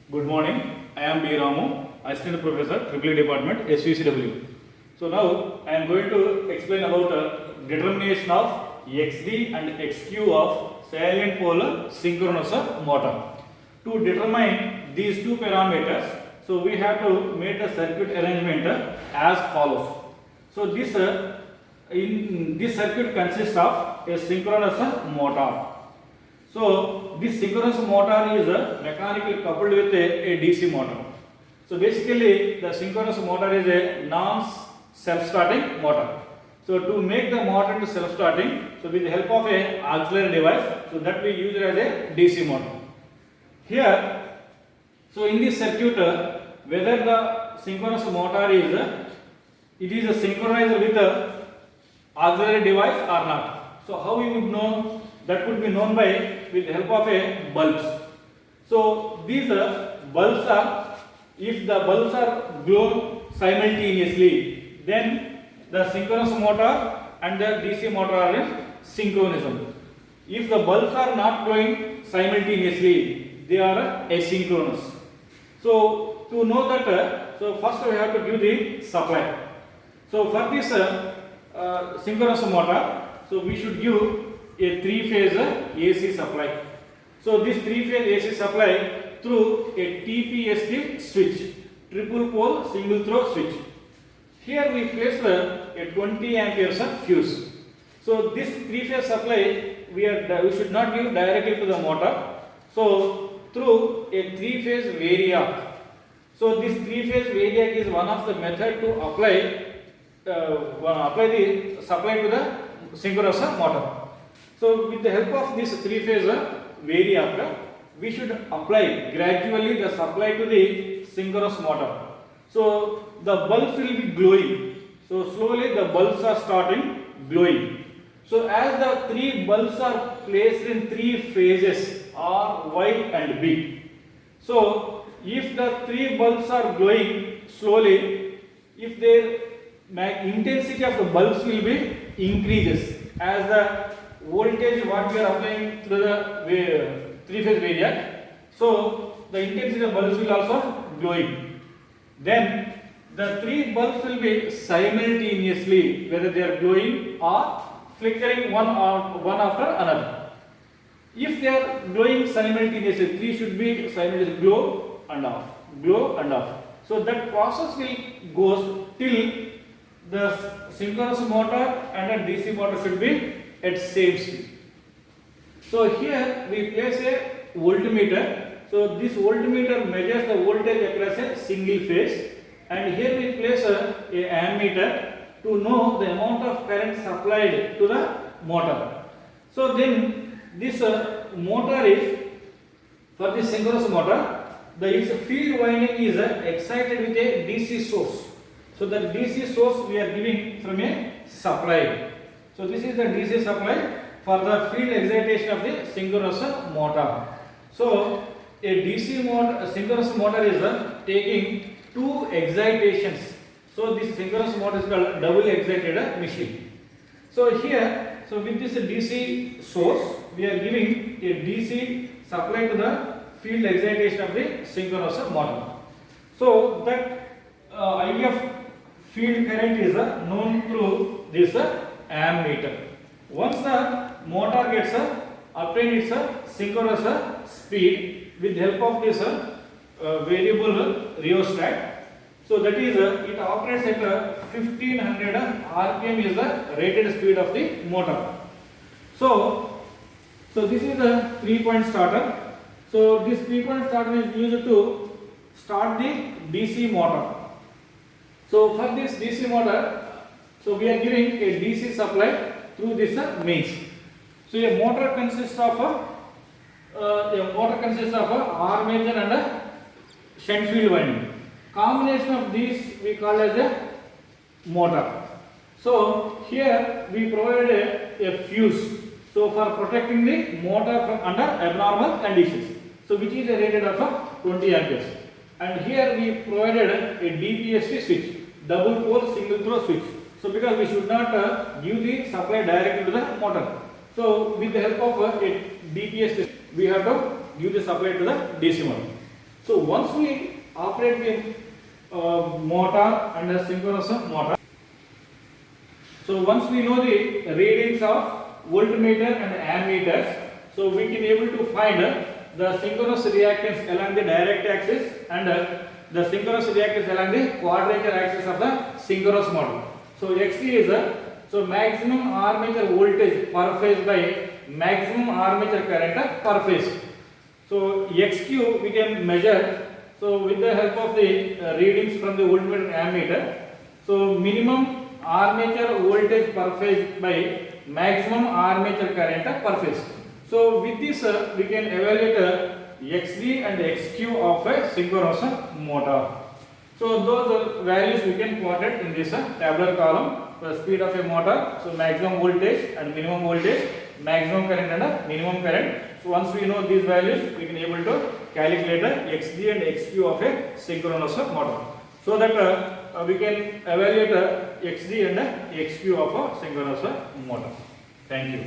Good morning. I am B. Ramu, Assistant Professor, Triple E Department, SVCW. So now I am going to explain about determination of XD and XQ of salient pole synchronous motor. To determine these two parameters, so we have to make a circuit arrangement as follows. So this circuit consists of a synchronous motor. So this synchronous motor is mechanically coupled with a DC motor. So basically the synchronous motor is a non-self-starting motor. So to make the motor into self-starting, so with the help of a auxiliary device, so that we use it as a DC motor. Here, so in this circuit, whether the synchronous motor is synchronized with the auxiliary device or not. So how we would know? That could be known by with the help of a bulbs. So these bulbs are, if the bulbs are glow simultaneously, then the synchronous motor and the DC motor are in synchronism. If the bulbs are not glowing simultaneously, they are asynchronous. So to know that, so first we have to give the supply. So for this synchronous motor, so we should give a three-phase AC supply. So this three-phase AC supply through a TPST switch, triple pole single throw switch. Here we place a 20 amperes fuse. So this three-phase supply we should not give directly to the motor. So through a three-phase variac. So this three-phase variac is one of the method to apply the supply to the synchronous motor. So with the help of this three-phase variac, we should apply gradually the supply to the synchronous motor. So the bulbs will be glowing. So slowly the bulbs are starting glowing. So as the three bulbs are placed in three phases R, Y and B. So if the three bulbs are glowing slowly, if their intensity of the bulbs will be increases as the voltage what we are applying through the three-phase variac. So the intensity of bulbs will also glowing. Then the three bulbs will be simultaneously, whether they are glowing or flickering one after another. If they are glowing simultaneously, three should be simultaneously glow and off, glow and off. So that process will goes till the synchronous motor and a DC motor should be at same speed. So here we place a voltmeter. So this voltmeter measures the voltage across a single phase, and here we place a ammeter to know the amount of current supplied to the motor. So then this motor is, for this synchronous motor, its field winding is excited with a DC source. So the DC source we are giving from a supply. So this is the DC supply for the field excitation of the synchronous motor. So a synchronous motor is taking two excitations. So this synchronous motor is called double excited machine. So here, so with this DC source, we are giving a DC supply to the field excitation of the synchronous motor. So that IF field current is known through this ammeter. Once the motor gets obtained its synchronous speed with the help of this variable rheostat, so that is it operates at 1500 rpm is the rated speed of the motor. So this is the 3-point starter. So this 3-point starter is used to start the DC motor. So for this DC motor, so we are giving a DC supply through this mains. So a motor consists of armature and a shunt field winding. Combination of these we call as a motor. So here we provide a fuse. So for protecting the motor from under abnormal conditions. So which is a rated of 20 amperes. And here we provided a DPST switch, double pole single throw switch. So because we should not give the supply directly to the motor. So with the help of a DPST, we have to give the supply to the DC motor. So once we operate the motor and the synchronous motor, so once we know the readings of voltmeter and ammeters, so we can able to find the synchronous reactance along the direct axis and the synchronous reactance along the quadrature axis of the synchronous motor. So XT is so maximum armature voltage per phase by maximum armature current per phase. So XQ we can measure, so with the help of the readings from the voltmeter and ammeter. So minimum armature voltage per phase by maximum armature current per phase. So with this we can evaluate XD and XQ of a synchronous motor. So those values we can plot it in this tabular column. The speed of a motor, so maximum voltage and minimum voltage, maximum current and minimum current. So once we know these values, we can able to calculate XD and XQ of a synchronous motor. So that we can evaluate XD and XQ of a synchronous motor. Thank you.